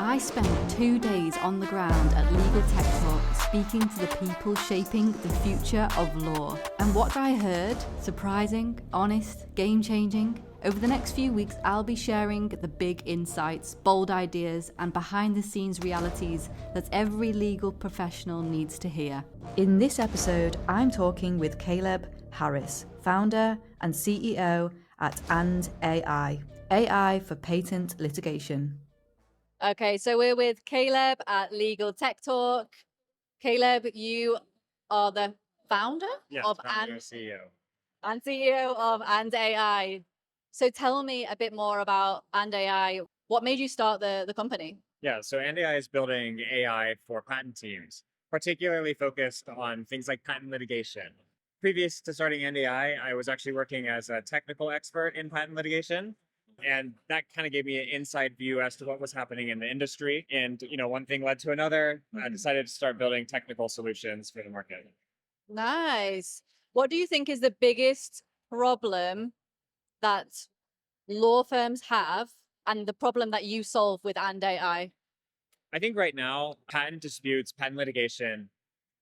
I spent 2 days on the ground at Legal Tech Talk speaking to the people shaping the future of law. And what I heard, surprising, honest, game-changing. Over the next few weeks, I'll be sharing the big insights, bold ideas, and behind-the-scenes realities that every legal professional needs to hear. In this episode, I'm talking with Caleb Harris, founder and CEO at AI for Patent Litigation. Okay, so we're with Caleb at Legal Tech Talk. Caleb, you are the founder of founder and CEO. And CEO of AI. So tell me a bit more about AI. What made you start the company? Yeah, so AI is building AI for patent teams, particularly focused on things like patent litigation. Previous to starting AI, I was actually working as a technical expert in patent litigation. And that kind of gave me an inside view as to what was happening in the industry. And, one thing led to another. I decided to start building technical solutions for the market. Nice. What do you think is the biggest problem that law firms have and the problem that you solve with AI? I think right now, patent disputes, patent litigation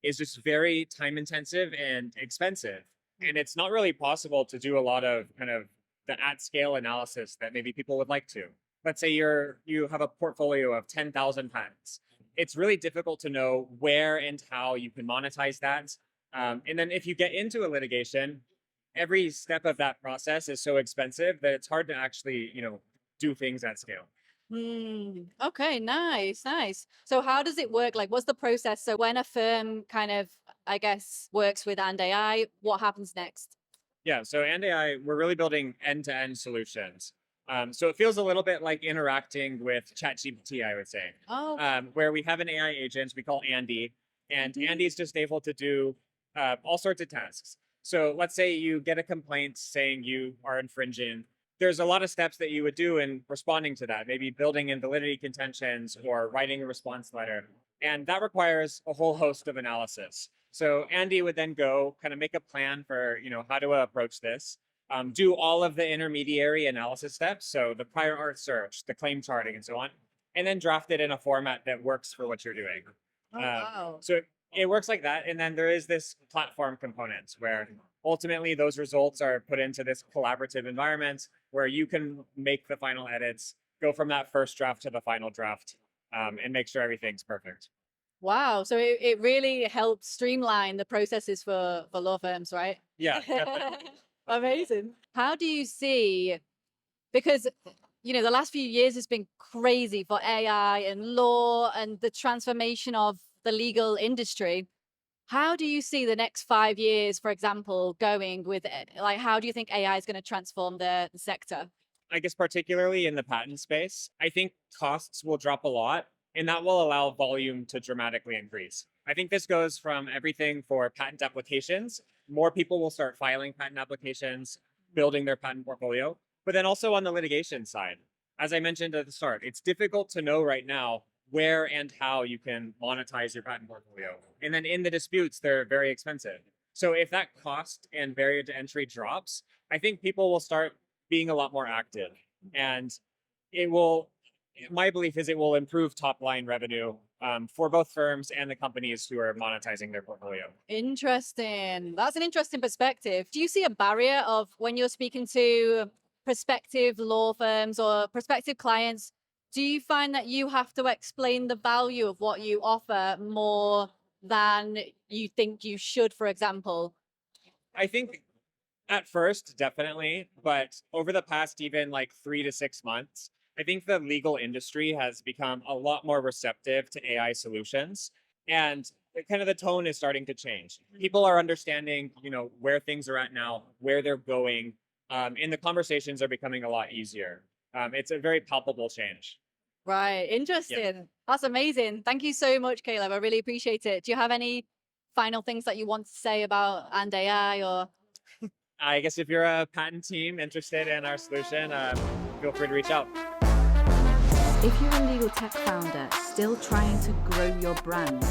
is just very time intensive and expensive. And it's not really possible to do a lot of kind of the at scale analysis that maybe people would like to. Let's say you have a portfolio of 10,000 patents. It's really difficult to know where and how you can monetize that. And then if you get into a litigation, every step of that process is so expensive that it's hard to actually, do things at scale. Okay, nice. So how does it work? Like, what's the process? So when a firm kind of, I guess, works with AI, what happens next? Yeah, so AI, we're really building end-to-end solutions. So it feels a little bit like interacting with ChatGPT, I would say. Where we have an AI agent we call Andy, and Andy is just able to do all sorts of tasks. So let's say you get a complaint saying you are infringing. There's a lot of steps that you would do in responding to that, maybe building in validity contentions or writing a response letter. And that requires a whole host of analysis. So Andy would then go kind of make a plan for, how to approach this, do all of the intermediary analysis steps. So the prior art search, the claim charting and so on, and then draft it in a format that works for what you're doing. Wow. So it works like that. And then there is this platform component where ultimately those results are put into this collaborative environment where you can make the final edits, go from that first draft to the final draft, and make sure everything's perfect. Wow. So it really helps streamline the processes for law firms, right? Yeah, definitely. Amazing. How do you see, because, the last few years has been crazy for AI and law and the transformation of the legal industry. How do you see the next 5 years, for example, going with it? Like, how do you think AI is going to transform the sector? I guess particularly in the patent space, I think costs will drop a lot, and that will allow volume to dramatically increase. I think this goes from everything for patent applications. More people will start filing patent applications, building their patent portfolio, but then also on the litigation side. As I mentioned at the start, it's difficult to know right now where and how you can monetize your patent portfolio. And then in the disputes, they're very expensive. So if that cost and barrier to entry drops, I think people will start being a lot more active. And my belief is it will improve top line revenue for both firms and the companies who are monetizing their portfolio. Interesting. That's an interesting perspective. Do you see a barrier of when you're speaking to prospective law firms or prospective clients? Do you find that you have to explain the value of what you offer more than you think you should, for example? I think at first, definitely. But over the past even like 3 to 6 months, I think the legal industry has become a lot more receptive to AI solutions. And kind of the tone is starting to change. People are understanding, where things are at now, where they're going, and the conversations are becoming a lot easier. It's a very palpable change. Right. Interesting. Yeah. That's amazing. Thank you so much, Caleb. I really appreciate it. Do you have any final things that you want to say about AI or? I guess if you're a patent team interested in our solution, feel free to reach out. If you're a legal tech founder still trying to grow your brand,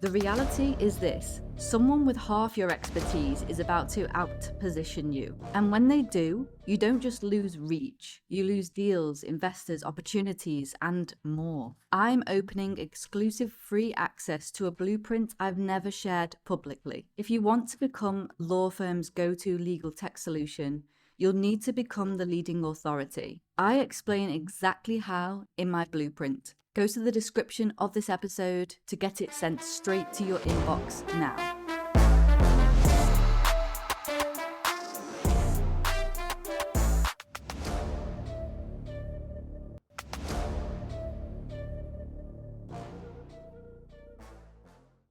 The reality is this: someone with half your expertise is about to outposition you. And when they do, you don't just lose reach, you lose deals, investors, opportunities, and more. I'm opening exclusive free access to a blueprint I've never shared publicly. If you want to become law firm's go-to legal tech solution, you'll need to become the leading authority. I explain exactly how in my blueprint. Go to the description of this episode to get it sent straight to your inbox now.